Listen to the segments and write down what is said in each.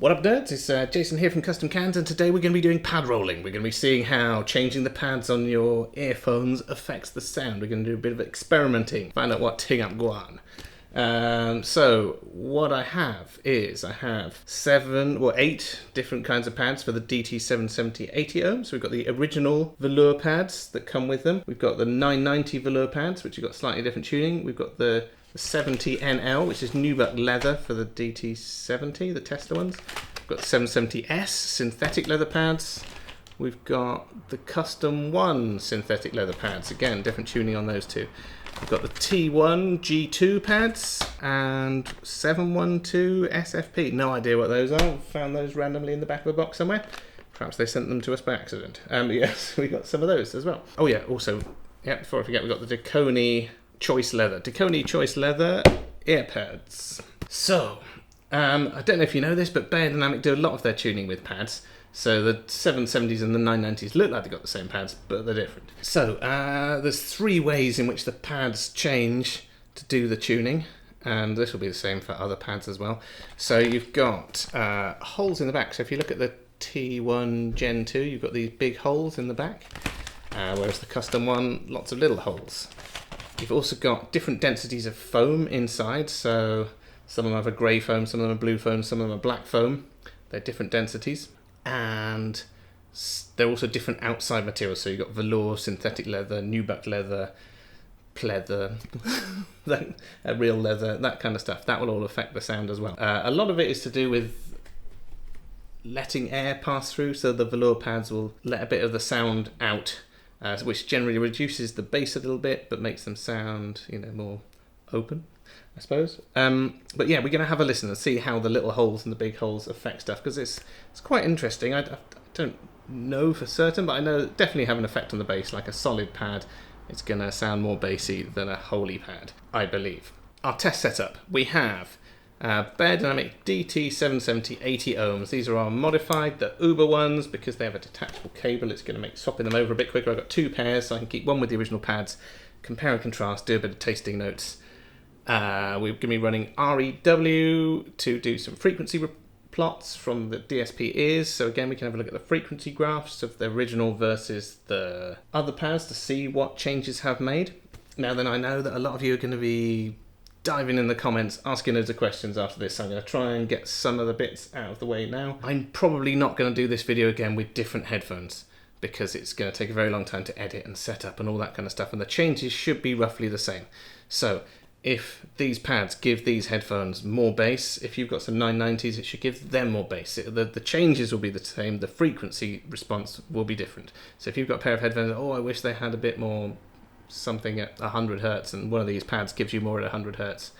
What up nerds, it's Jason here from Custom Cans, and today we're going to be doing pad rolling. We're going to be seeing how changing the pads on your earphones affects the sound. We're going to do a bit of experimenting, find out what ting up guan. So what I have is, I have 8 different kinds of pads for the DT770 80 ohms. So we've got the original velour pads that come with them. We've got the 990 velour pads, which have got slightly different tuning. We've got the 70NL, which is nubuck leather for the DT70, the tester ones. We've got the 770S synthetic leather pads. We've got the Custom 1 synthetic leather pads. Again, different tuning on those two. We've got the T1 G2 pads and 712 SFP. No idea what those are. Found those randomly in the back of a box somewhere. Perhaps they sent them to us by accident. Yes, we got some of those as well. Oh yeah, also, before I forget, we've got the Dekoni Choice Leather ear pads. So, I don't know if you know this, but Beyerdynamic do a lot of their tuning with pads. So the 770s and the 990s look like they've got the same pads, but they're different. So, there's 3 ways in which the pads change to do the tuning, and this will be the same for other pads as well. So you've got holes in the back. So if you look at the T1 Gen 2, you've got these big holes in the back, whereas the Custom 1, lots of little holes. You've also got different densities of foam inside, so some of them have a grey foam, some of them are blue foam, some of them are black foam. They're different densities. And they're also different outside materials, so you've got velour, synthetic leather, nubuck leather, pleather, real leather, that kind of stuff. That will all affect the sound as well. A lot of it is to do with letting air pass through, so the velour pads will let a bit of the sound out, which generally reduces the bass a little bit, but makes them sound, more open, I suppose. But yeah, we're going to have a listen and see how the little holes and the big holes affect stuff, because it's quite interesting. I don't know for certain, but I know it definitely have an effect on the bass. Like a solid pad, it's going to sound more bassy than a holy pad, I believe. Our test setup, we have Beyerdynamic DT770 80 ohms. These are our modified, the Uber ones, because they have a detachable cable. It's going to make swapping them over a bit quicker. I've got 2 pairs, so I can keep one with the original pads, compare and contrast, do a bit of tasting notes. We're going to be running REW to do some frequency plots from the DSP ears. So again, we can have a look at the frequency graphs of the original versus the other pads to see what changes have made. Now then, I know that a lot of you are going to be diving in the comments, asking loads of questions after this. So I'm going to try and get some of the bits out of the way now. I'm probably not going to do this video again with different headphones, because it's going to take a very long time to edit and set up and all that kind of stuff. And the changes should be roughly the same. So if these pads give these headphones more bass, if you've got some 990s, it should give them more bass. The changes will be the same, the frequency response will be different. So if you've got a pair of headphones, I wish they had a bit more something at 100 hertz, and one of these pads gives you more at 100 hertz.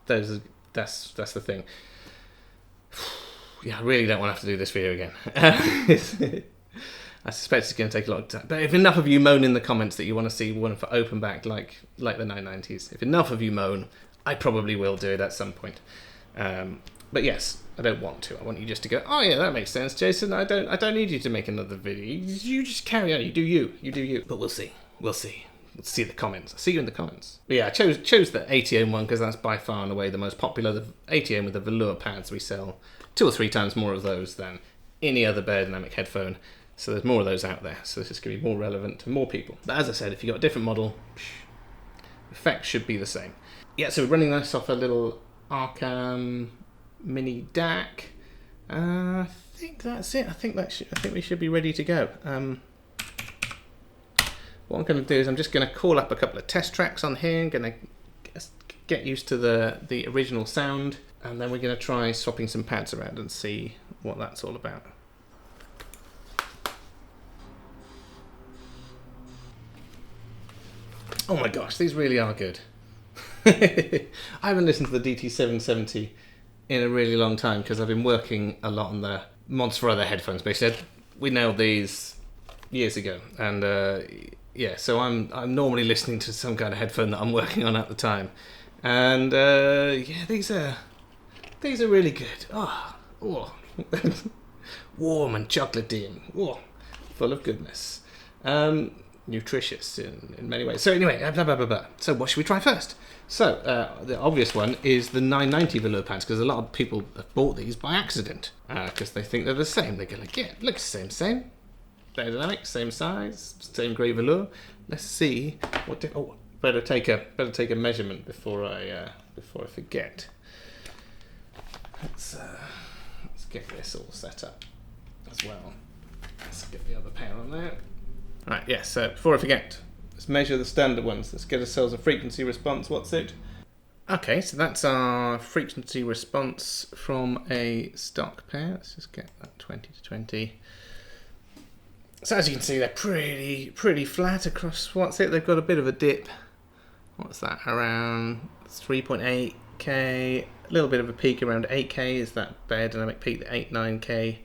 That's the thing. Yeah, I really don't want to have to do this video again. I suspect it's going to take a lot of time. But if enough of you moan in the comments that you want to see one for open back like the 990s, if enough of you moan, I probably will do it at some point. But yes, I don't want to. I want you just to go, oh yeah, that makes sense, Jason. I don't need you to make another video. You just carry on. You do you. But we'll see. We'll see the comments. I'll see you in the comments. But yeah, I chose the 80 ohm one because that's by far and away the most popular. The 80 ohm with the velour pads, we sell 2 or 3 times more of those than any other Beyerdynamic headphone. So there's more of those out there, so this is going to be more relevant to more people. But as I said, if you've got a different model, effects should be the same. Yeah, so we're running this off a little Arkham mini DAC. I think that's it. I think we should be ready to go. What I'm going to do is I'm just going to call up a couple of test tracks on here. I'm going to get used to the original sound, and then we're going to try swapping some pads around and see what that's all about. Oh my gosh, these really are good. I haven't listened to the DT770 in a really long time because I've been working a lot on the mods for other headphones. Basically, we nailed these years ago, and yeah, so I'm normally listening to some kind of headphone that I'm working on at the time, and yeah, these are really good. Oh. Warm and chocolatey and full of goodness. nutritious in many ways. So anyway, blah, blah, blah, blah. So what should we try first? So the obvious one is the 990 Velour pads, because a lot of people have bought these by accident because they think they're the same. They go like, yeah, looks the same. Beyerdynamic, same size, same grey velour. Let's see what. Better take a measurement before I forget. Let's get this all set up as well. Let's get the other pair on there. Right, yes, so before I forget, let's measure the standard ones. Let's get ourselves a frequency response. What's it? Okay, so that's our frequency response from a stock pair. Let's just get that 20 to 20. So as you can see, they're pretty flat across. What's it? They've got a bit of a dip. What's that? Around 3.8K. A little bit of a peak around 8K. Is that Beyerdynamic peak? The 8-9K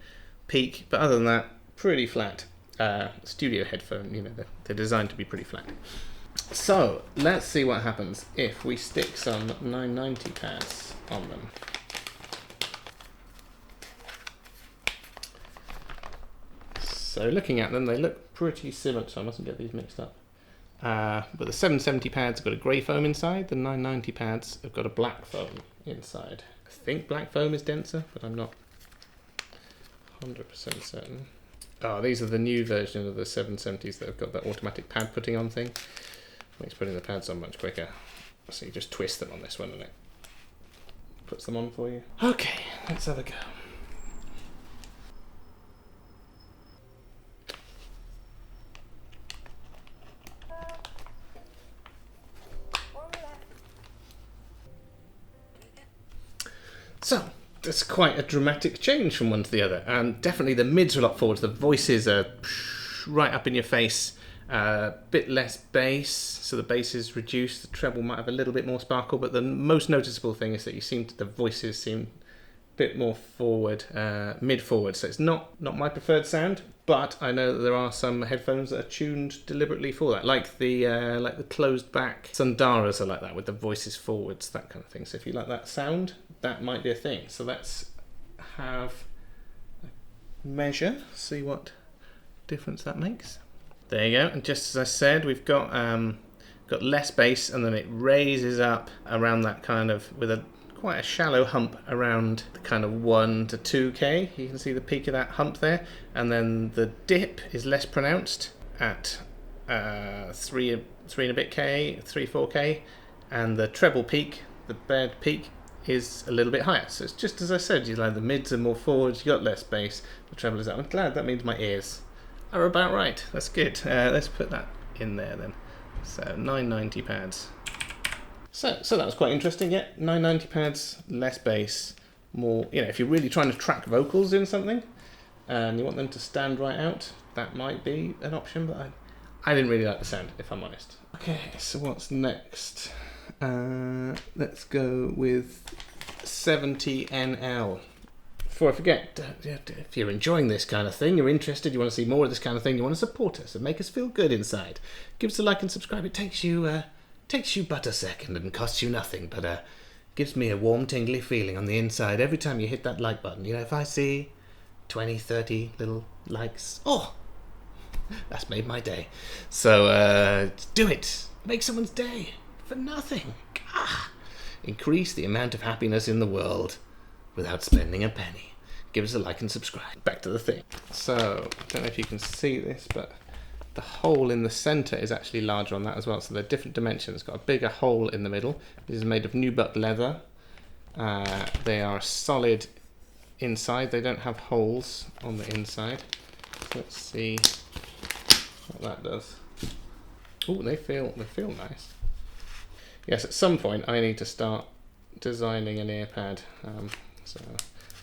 peak. But other than that, pretty flat. Studio headphone, you know, they're designed to be pretty flat. So let's see what happens if we stick some 990 pads on them. So looking at them, they look pretty similar, so I mustn't get these mixed up. But the 770 pads have got a grey foam inside, the 990 pads have got a black foam inside. I think black foam is denser, but I'm not 100% certain. Oh, these are the new version of the 770s that have got that automatic pad putting on thing. Makes putting the pads on much quicker. So you just twist them on this one and it puts them on for you. Okay, let's have a go. So, that's quite a dramatic change from one to the other, and definitely the mids are a lot forward. The voices are right up in your face, a bit less bass, so the bass is reduced. The treble might have a little bit more sparkle, but the most noticeable thing is that the voices seem a bit more forward, mid forward. So it's not my preferred sound, but I know that there are some headphones that are tuned deliberately for that, like the closed back Sundaras are like that with the voices forwards, that kind of thing. So if you like that sound, that might be a thing. So let's have a measure, see what difference that makes. There you go. And just as I said, we've got less bass, and then it raises up around that kind of with quite a shallow hump around the kind of 1 to 2K. You can see the peak of that hump there, and then the dip is less pronounced at 3 and a bit K, 3-4K, and the treble peak, the bed peak, is a little bit higher. So it's just as I said, the mids are more forward, you got less bass, the treble is up. I'm glad that means my ears are about right. That's good. Let's put that in there then. So 990 pads. So that was quite interesting. Yeah, 990 pads, less bass, more. You know, if you're really trying to track vocals in something and you want them to stand right out, that might be an option. But I didn't really like the sound, if I'm honest. Okay, so what's next? Let's go with 70NL. Before I forget, if you're enjoying this kind of thing, you're interested, you want to see more of this kind of thing, you want to support us and make us feel good inside, give us a like and subscribe. It takes you but a second and costs you nothing, but gives me a warm, tingly feeling on the inside every time you hit that like button. You know, if I see 20, 30 little likes, oh, that's made my day. So do it. Make someone's day for nothing. Increase the amount of happiness in the world without spending a penny. Give us a like and subscribe. Back to the thing. So, I don't know if you can see this, but the hole in the center is actually larger on that as well. So they're different dimensions. Got a bigger hole in the middle. This is made of nubuck leather. They are solid inside. They don't have holes on the inside. Let's see what that does. Oh, they feel nice. Yes, at some point I need to start designing an ear pad. So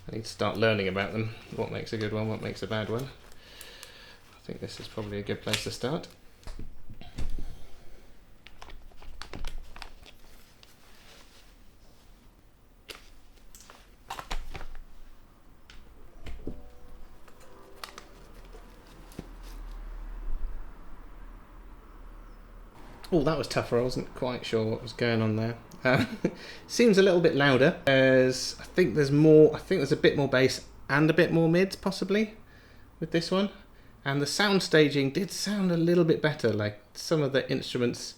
I need to start learning about them. What makes a good one, what makes a bad one. I think this is probably a good place to start. Oh, that was tougher. I wasn't quite sure what was going on there. Seems a little bit louder. I think there's a bit more bass and a bit more mids possibly with this one. And the sound staging did sound a little bit better, like some of the instruments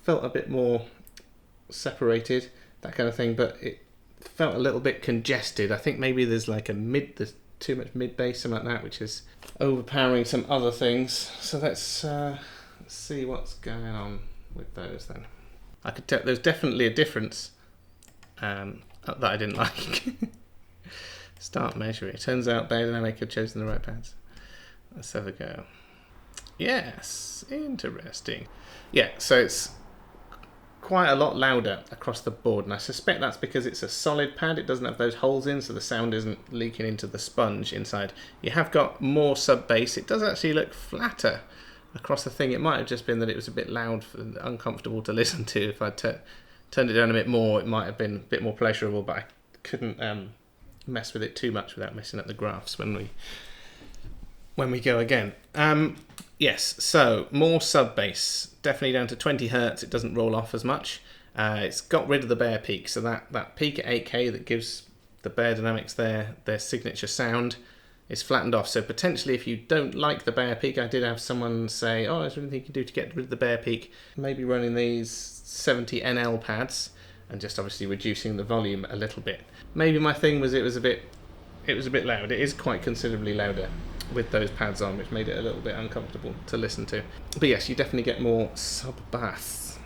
felt a bit more separated, that kind of thing, but it felt a little bit congested. I think maybe there's like there's too much mid bass, something like that, which is overpowering some other things. So let's see what's going on with those then. I could tell there's definitely a difference that I didn't like. Start measuring. It turns out Beyerdynamic had chosen the right pads. Let's have a go. Yes, interesting. Yeah, so it's quite a lot louder across the board, and I suspect that's because it's a solid pad. It doesn't have those holes in, so the sound isn't leaking into the sponge inside. You have got more sub bass. It does actually look flatter across the thing. It might have just been that it was a bit loud and uncomfortable to listen to. If I turned it down a bit more, it might have been a bit more pleasurable, but I couldn't mess with it too much without messing up the graphs when we go again. Yes, so more sub bass, definitely down to 20 Hertz. It doesn't roll off as much. It's got rid of the bare peak, so that peak at 8K that gives the Beyerdynamics their signature sound is flattened off. So potentially, if you don't like the bare peak, I did have someone say, "Oh, is there anything you can do to get rid of the bare peak?" Maybe running these 70 NL pads and just obviously reducing the volume a little bit. Maybe my thing was it was a bit loud. It is quite considerably louder with those pads on, which made it a little bit uncomfortable to listen to. But yes, you definitely get more sub bass.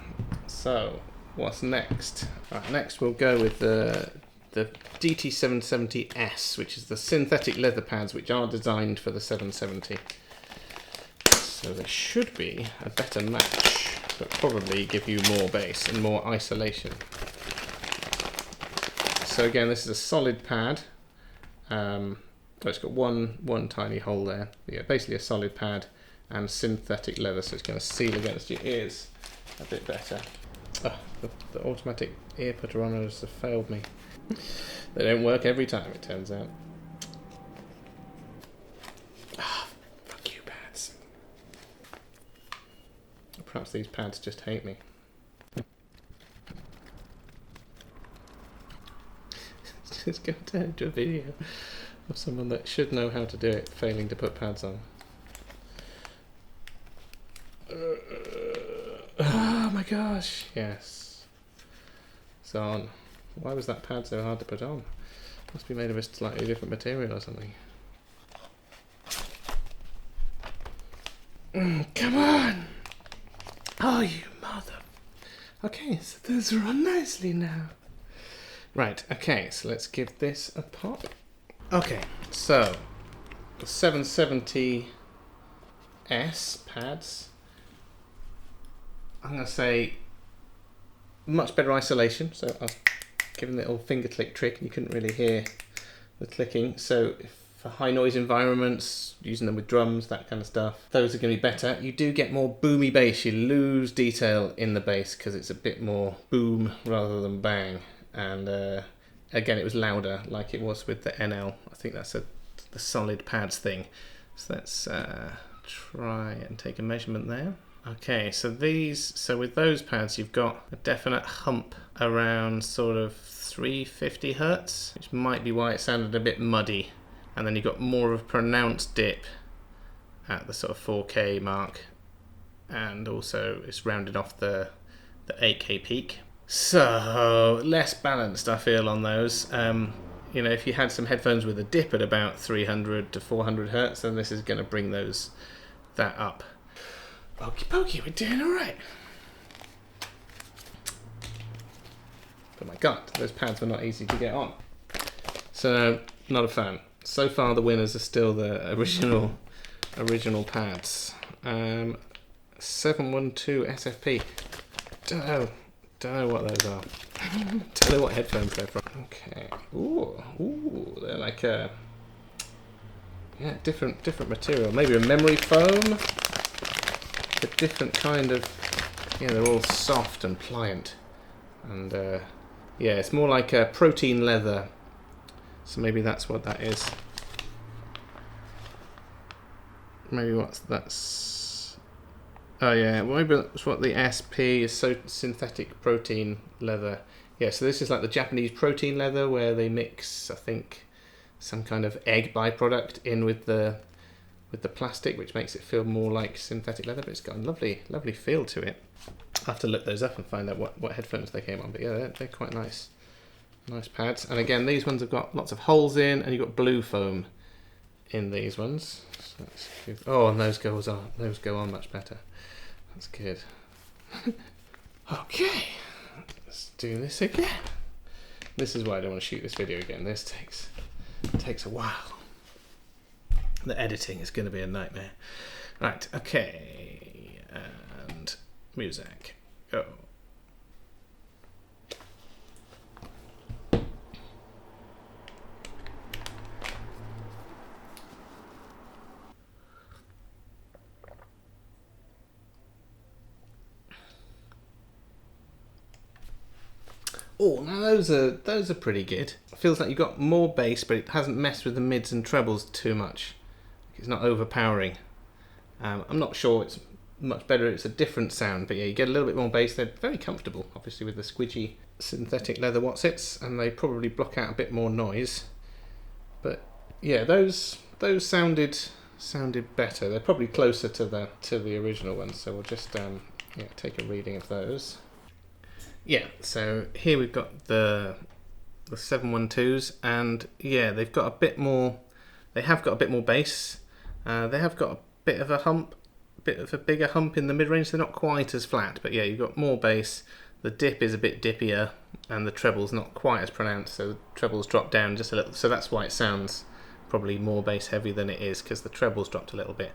So what's next? Right, next we'll go with the DT770S, which is the synthetic leather pads which are designed for the 770. So there should be a better match, but probably give you more bass and more isolation. So again, this is a solid pad. It's got one tiny hole there. Yeah, basically a solid pad and synthetic leather, so it's going to seal against your ears a bit better. Oh, the automatic ear putter runners have failed me. They don't work every time, it turns out. Ah, fuck you, pads. Perhaps these pads just hate me. It's going to turn into a video of someone that should know how to do it failing to put pads on. Oh my gosh, yes. It's on. Why was that pad so hard to put on? Must be made of a slightly different material or something. Come on! Oh, you mother... Okay, so those are on nicely now. Right, okay, so let's give this a pop. Okay, so the 770S pads, I'm going to say much better isolation. So I was giving the little finger click trick and you couldn't really hear the clicking. So for high noise environments, using them with drums, that kind of stuff, those are going to be better. You do get more boomy bass. You lose detail in the bass because it's a bit more boom rather than bang. And again, it was louder like it was with the NL. I think that's the solid pads thing. So let's try and take a measurement there. Okay, so with those pads, you've got a definite hump around sort of 350 Hertz, which might be why it sounded a bit muddy. And then you've got more of a pronounced dip at the sort of 4K mark. And also it's rounded off the 8K peak. So less balanced, I feel, on those. You know, if you had some headphones with a dip at about 300 to 400 Hertz, then this is going to bring that up. Pokey pokey, we're doing all right. But my God, those pads were not easy to get on. So not a fan. So far, the winners are still the original pads. 712 SFP. Don't know what those are. Don't know what headphones they're from. Okay. Ooh, they're like a different material. Maybe a memory foam. A different kind of. Yeah, they're all soft and pliant, and yeah, it's more like a protein leather. So maybe that's what that is. Maybe that's. Oh yeah, maybe that's what the SP is. So synthetic protein leather. Yeah, so this is like the Japanese protein leather where they mix, I think, some kind of egg byproduct in with the with the plastic, which makes it feel more like synthetic leather, but it's got a lovely, lovely feel to it. I'll have to look those up and find out what headphones they came on, but yeah, they're quite nice. Nice pads. And again, these ones have got lots of holes in, and you've got blue foam in these ones. So that's good. Oh, and those go on much better. That's good. Okay, let's do this again. This is why I don't want to shoot this video again. This takes a while. The editing is going to be a nightmare. Right, okay, and music, go. Oh, now those are pretty good. It feels like you've got more bass, but it hasn't messed with the mids and trebles too much. It's not overpowering. I'm not sure it's much better. It's a different sound, but yeah, you get a little bit more bass. They're very comfortable, obviously, with the squidgy synthetic leather Watsits, and they probably block out a bit more noise. But yeah, those sounded better. They're probably closer to the original ones. So we'll just take a reading of those. Yeah, so here we've got the 712s, and yeah, they've got a bit more. They have got a bit more bass. They have got a bit of a bigger hump in the mid-range. They're not quite as flat, but yeah, you've got more bass. The dip is a bit dippier, and the treble's not quite as pronounced, so the treble's dropped down just a little. So that's why it sounds probably more bass heavy than it is, because the treble's dropped a little bit.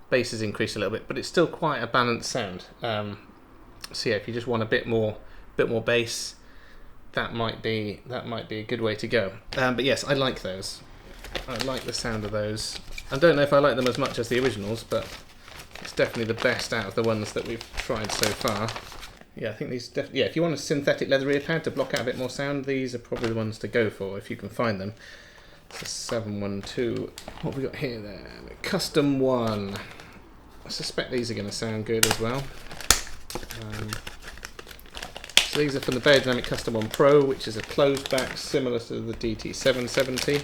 Bass has increased a little bit, but it's still quite a balanced sound. So yeah, if you just want a bit more bass, that might be a good way to go. But yes, I like those. I like the sound of those. I don't know if I like them as much as the originals, but it's definitely the best out of the ones that we've tried so far. Yeah, I think these definitely. Yeah, if you want a synthetic leather ear pad to block out a bit more sound, these are probably the ones to go for if you can find them. It's a 712. What have we got here? There, the custom one. I suspect these are going to sound good as well. So these are from the Beyerdynamic Custom 1 Pro, which is a closed back similar to the DT770.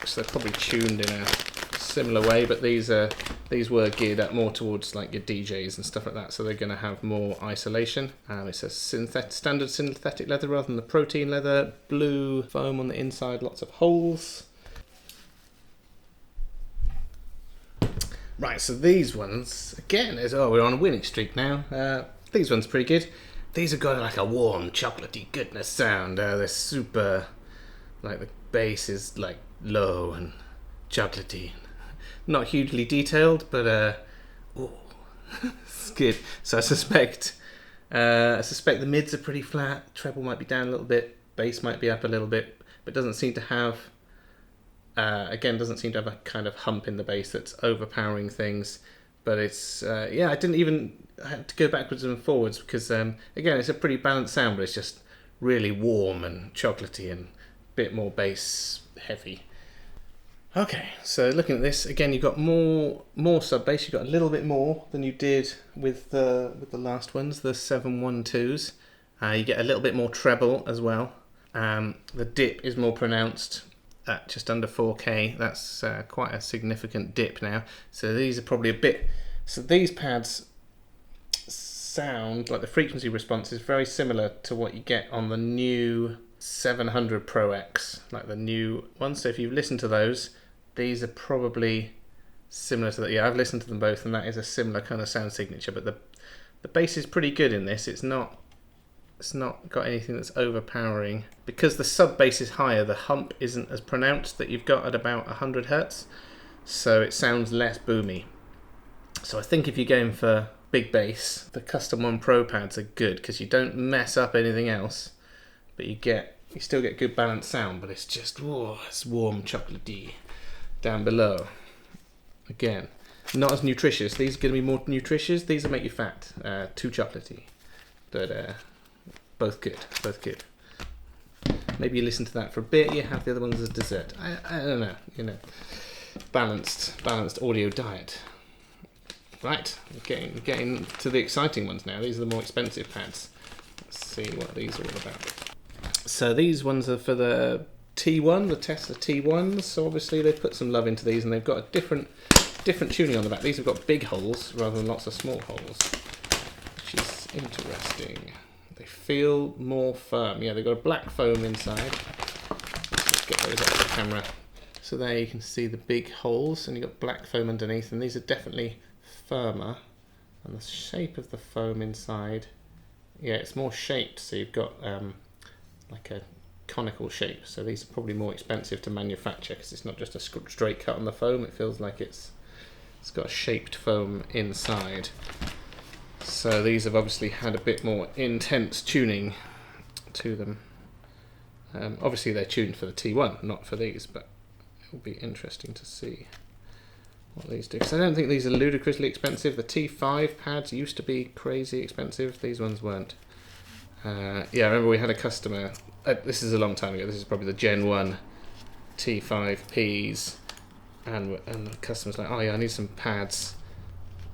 So they're probably tuned in a similar way, but these were geared up more towards like your DJs and stuff like that, so they're going to have more isolation. It's a standard synthetic leather rather than the protein leather. Blue foam on the inside, lots of holes. Right, so these ones, again, we're on a winning streak now. These ones are pretty good. These have got like a warm, chocolatey goodness sound. They're super, like the bass is like low and chocolatey. Not hugely detailed, but it's good. So I suspect the mids are pretty flat. Treble might be down a little bit. Bass might be up a little bit, but doesn't seem to have a kind of hump in the bass that's overpowering things. But it's I had to go backwards and forwards because again, it's a pretty balanced sound, but it's just really warm and chocolatey and a bit more bass heavy. Okay, so looking at this again, you've got more sub bass. You've got a little bit more than you did with the last ones, the 712s. You get a little bit more treble as well. The dip is more pronounced at just under 4K. That's quite a significant dip now. So these are probably a bit. So these pads sound like the frequency response is very similar to what you get on the new 700 Pro X, like the new ones. So if you've listened to those, these are probably similar to that. Yeah, I've listened to them both, and that is a similar kind of sound signature. But the bass is pretty good in this. It's not got anything that's overpowering. Because the sub bass is higher, the hump isn't as pronounced that you've got at about 100 Hz, so it sounds less boomy. So I think if you're going for big bass, the Custom 1 Pro pads are good because you don't mess up anything else, but you still get good balanced sound, but it's just it's warm, chocolatey down below. Again, not as nutritious. These are going to be more nutritious. These will make you fat, too chocolatey, but both good. Maybe you listen to that for a bit, you have the other ones as dessert. I don't know, balanced audio diet. Right, getting to the exciting ones now. These are the more expensive pads. Let's see what these are all about. So these ones are for the T1, the Tesla T1s. So obviously they put some love into these, and they've got a different tuning on the back. These have got big holes rather than lots of small holes, which is interesting. They feel more firm. Yeah, they've got a black foam inside. Let's get those up to the camera. So there you can see the big holes, and you've got black foam underneath, and these are definitely firmer. And the shape of the foam inside, yeah, it's more shaped, so you've got like a conical shape. So these are probably more expensive to manufacture because it's not just a straight cut on the foam. It feels like it's got a shaped foam inside. So these have obviously had a bit more intense tuning to them. Obviously they're tuned for the T1, not for these, but it will be interesting to see what these do. Because I don't think these are ludicrously expensive. The T5 pads used to be crazy expensive. These ones weren't. Yeah, I remember we had a customer, this is a long time ago, this is probably the Gen 1 T5Ps, and the customer's like, oh yeah, I need some pads.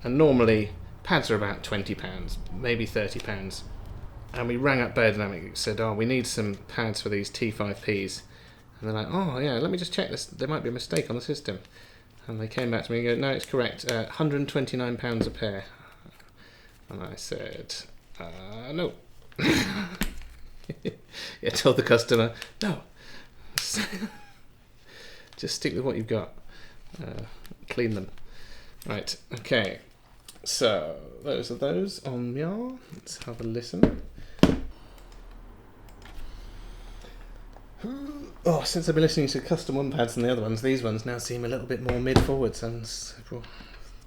And normally pads are about £20, maybe £30. And we rang up Beyerdynamic and said, oh, we need some pads for these T5Ps. And they're like, oh yeah, let me just check this. There might be a mistake on the system. And they came back to me and go, no, it's correct, £129 a pair. And I said, no. Yeah, told the customer, no. Just stick with what you've got. Clean them. Right, okay. So, those are those on Meow. Let's have a listen. Oh, since I've been listening to custom one pads and the other ones, these ones now seem a little bit more mid-forwards, and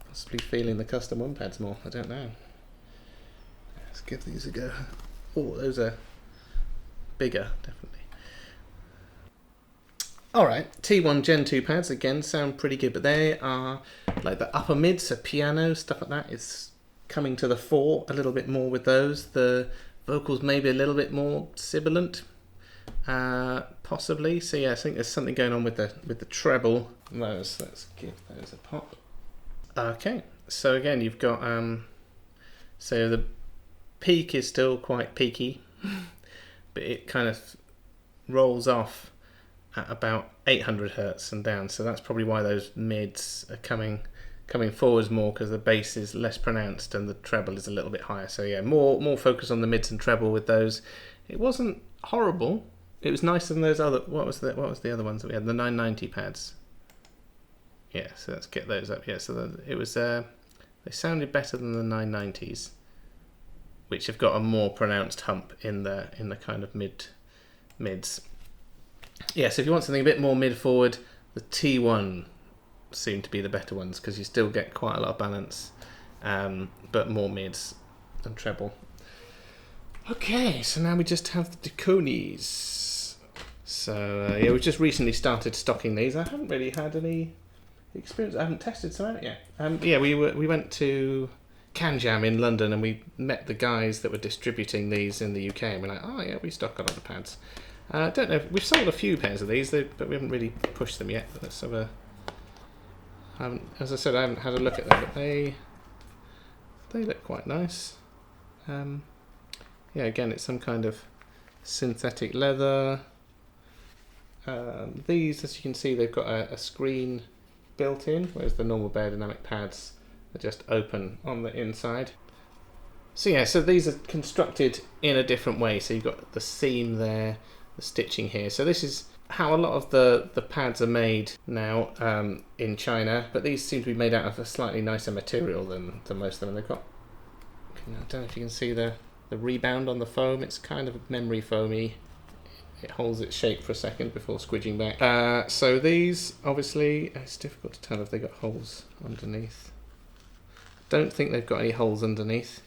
possibly feeling the custom one pads more. I don't know. Let's give these a go. Oh, those are bigger, definitely. Alright, T1 Gen 2 pads, again, sound pretty good, but they are like the upper mids, so piano, stuff like that is coming to the fore a little bit more with those. The vocals maybe a little bit more sibilant, possibly. So yeah, I think there's something going on with the treble. Those, let's give those a pop. Okay, so again, you've got, so the peak is still quite peaky, but it kind of rolls off at about 800 hertz and down, so that's probably why those mids are coming forwards more, because the bass is less pronounced and the treble is a little bit higher. So yeah, more focus on the mids and treble with those. It wasn't horrible. It was nicer than those other. What was the other ones that we had? The 990 pads. Yeah, so let's get those up. Yeah, so it was. They sounded better than the 990s, which have got a more pronounced hump in the kind of mids. Yeah, so if you want something a bit more mid-forward, the T1 seem to be the better ones, because you still get quite a lot of balance, but more mids and treble. Okay, so now we just have the Dekonis. So yeah, we've just recently started stocking these. I haven't really had any experience. I haven't tested some out yet. Yeah, we went to Can Jam in London, and we met the guys that were distributing these in the UK, and we're like, oh yeah, we stock a lot of pads. I don't know, we've sold a few pairs of these, but we haven't really pushed them yet. Let's have a... as I said, I haven't had a look at them, but they look quite nice. Yeah, again, it's some kind of synthetic leather. These, as you can see, they've got a screen built in, whereas the normal Beyerdynamic pads are just open on the inside. So yeah, so these are constructed in a different way. So you've got the seam there, the stitching here. So this is how a lot of the pads are made now in China, but these seem to be made out of a slightly nicer material than most of them. And they've got, I don't know if you can see the rebound on the foam. It's kind of memory foamy. It holds its shape for a second before squidging back. So these, obviously, it's difficult to tell if they've got holes underneath. Don't think they've got any holes underneath.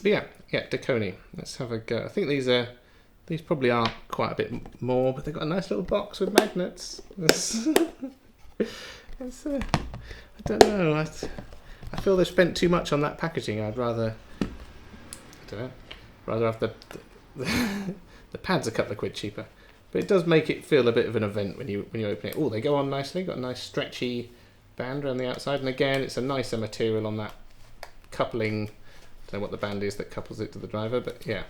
But yeah, Dekoni. Let's have a go. I think these probably are quite a bit more, but they've got a nice little box with magnets. I don't know. I feel they've spent too much on that packaging. I'd rather, have the pads a couple of quid cheaper. But it does make it feel a bit of an event when you open it. Oh, they go on nicely. Got a nice stretchy band around the outside, and again, it's a nicer material on that coupling. I don't know what the band is that couples it to the driver, but yeah,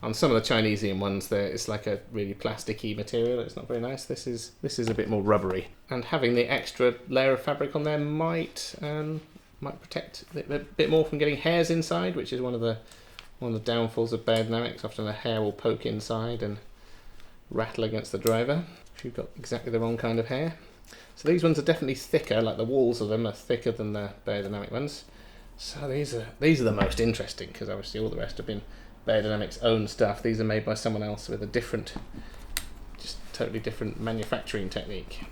On some of the Chinesian ones, it's like a really plasticky material. It's not very nice. This is a bit more rubbery, and having the extra layer of fabric on there might protect it a bit more from getting hairs inside, which is one of the downfalls of Beyerdynamics. Often a hair will poke inside and rattle against the driver if you've got exactly the wrong kind of hair. So these ones are definitely thicker, like the walls of them are thicker than the Beyerdynamic ones. So these are the most interesting, because obviously all the rest have been Beyerdynamic's own stuff. These are made by someone else with a different, just totally different manufacturing technique.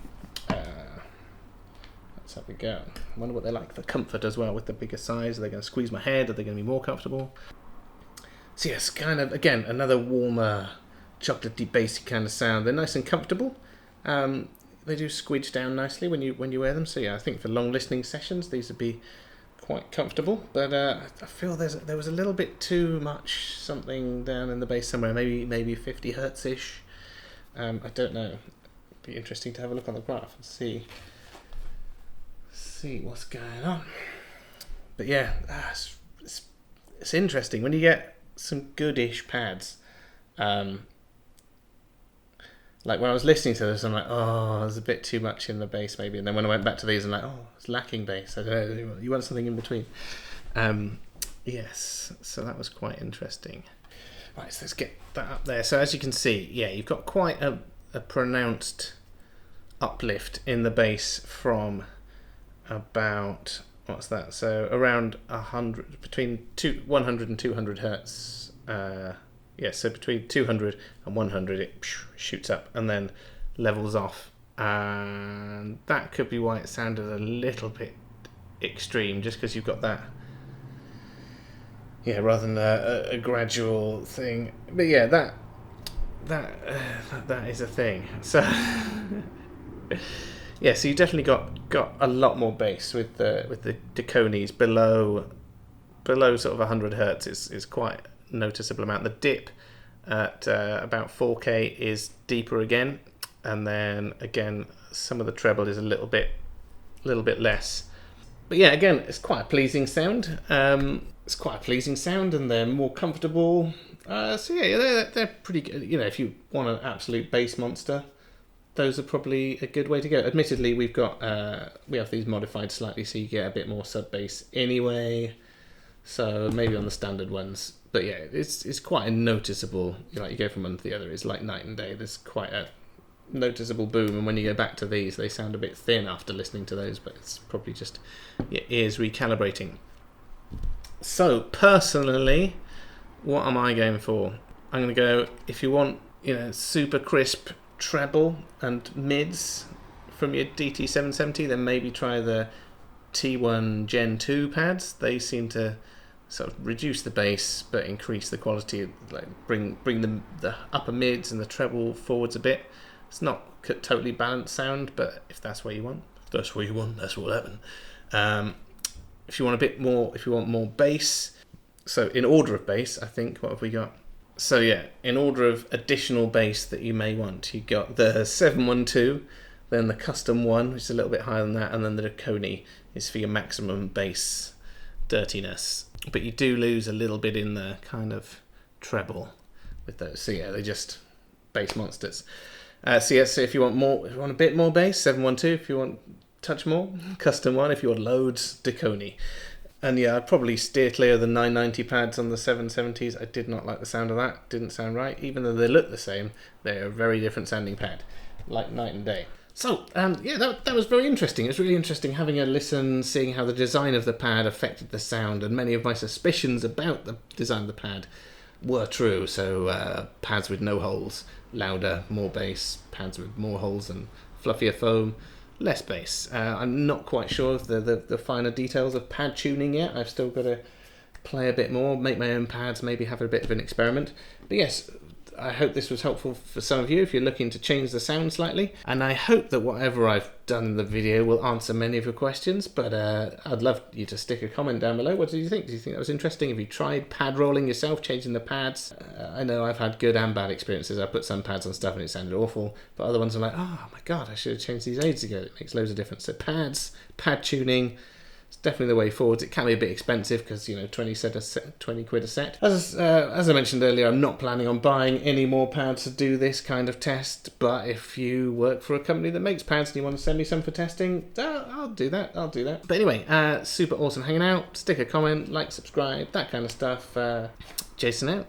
Let's have a go. I wonder what they're like for comfort as well with the bigger size. Are they going to squeeze my head? Are they going to be more comfortable? So yes, kind of, again, another warmer, chocolatey, basic kind of sound. They're nice and comfortable. They do squidge down nicely when you wear them. So yeah, I think for long listening sessions, these would be quite comfortable. But I feel there was a little bit too much something down in the bass somewhere. Maybe 50 hertz ish. I don't know. It'd be interesting to have a look on the graph and see what's going on. But yeah, it's interesting when you get some goodish pads. Like when I was listening to this, I'm like, oh, there's a bit too much in the bass maybe. And then when I went back to these, I'm like, oh, it's lacking bass. I don't know, you want something in between. Yes, so that was quite interesting. Right, so let's get that up there. So as you can see, yeah, you've got quite a pronounced uplift in the bass from about, what's that? So around 100, between 100 and 200 hertz. Yeah, so between 200 and 100 it shoots up and then levels off, and that could be why it sounded a little bit extreme, just because you've got that, yeah, rather than a gradual thing. But yeah, that is a thing. So yeah, so you definitely got a lot more bass with the Dekonis below sort of 100 hertz is quite noticeable amount. The dip at about 4K is deeper again, and then again some of the treble is a little bit less. But yeah, again, it's quite a pleasing sound. It's quite a pleasing sound, and they're more comfortable. So yeah, they're pretty good. You know, if you want an absolute bass monster, those are probably a good way to go. Admittedly, we have these modified slightly so you get a bit more sub bass anyway. So maybe on the standard ones. But yeah, it's quite a noticeable, you go from one to the other, it's like night and day. There's quite a noticeable boom, and when you go back to these, they sound a bit thin after listening to those, but it's probably just your ears recalibrating. So personally, what am I going for? I'm going to go, if you want, super crisp treble and mids from your DT770, then maybe try the T1 Gen 2 pads. They seem to sort of reduce the bass but increase the quality, like bring the upper mids and the treble forwards a bit. It's not totally balanced sound, but if that's what you want, that's what will happen. If you want more bass, so in order of bass, I think, what have we got? So yeah, in order of additional bass that you may want, you got the 712, then the custom one, which is a little bit higher than that, and then the Dekoni is for your maximum bass dirtiness. But you do lose a little bit in the kind of treble with those. So yeah, they're just bass monsters. So if you want a bit more bass, 712. If you want touch more, custom one. If you want loads, Dekoni. And yeah, I'd probably steer clear of the 990 pads on the 770s. I did not like the sound of that. Didn't sound right. Even though they look the same, they're a very different sounding pad, like night and day. So, yeah, that was very interesting. It was really interesting having a listen, seeing how the design of the pad affected the sound, and many of my suspicions about the design of the pad were true. So, pads with no holes, louder, more bass. Pads with more holes and fluffier foam, less bass. I'm not quite sure of the finer details of pad tuning yet. I've still got to play a bit more, make my own pads, maybe have a bit of an experiment. But yes, I hope this was helpful for some of you if you're looking to change the sound slightly. And I hope that whatever I've done in the video will answer many of your questions. But I'd love you to stick a comment down below. What did you think? Do you think that was interesting? Have you tried pad rolling yourself, changing the pads? I know I've had good and bad experiences. I put some pads on stuff and it sounded awful. But other ones are like, oh my God, I should have changed these ages ago. It makes loads of difference. So pads, pad tuning, It's definitely the way forward. It can be a bit expensive because, you know, 20 quid a set. As I mentioned earlier, I'm not planning on buying any more pads to do this kind of test, but if you work for a company that makes pads and you want to send me some for testing, I'll do that. But anyway, super awesome hanging out. Stick a comment, like, subscribe, that kind of stuff. Jason out.